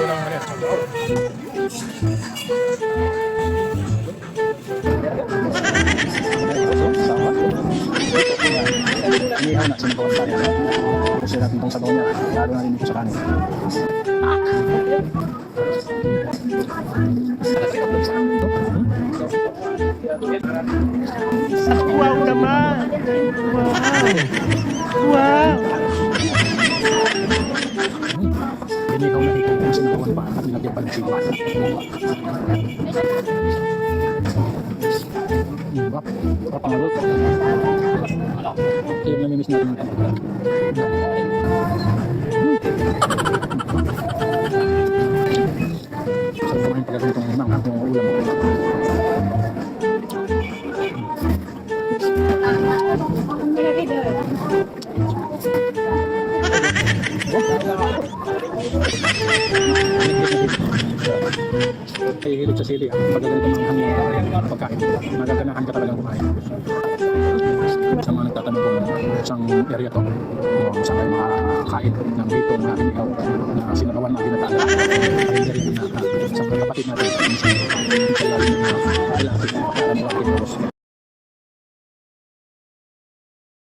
ng mali. Inihaw na, sinubukan pa niya. Kasi natin itong sabaw niya, lalo na rin dito sa kanin. Wow naman! Wow! Inihaw na ito kung sinubukan pa at nilagyan pa ng sili. Bak, kapangalot. Kaya namimiss natin yung kapatid. Sarap naman yung pagkakita ng himang at yung ulam. Kaya hilig sa sili, pagkaganito ng hanggang pagkain, nagaganahan ka talagang kumain. Sa mga nagtatanong kung isang area to, kung saan kayo makakain ng dito na inihaw na sinagawan na dinatala, ay rin na sa mga kapatid natin,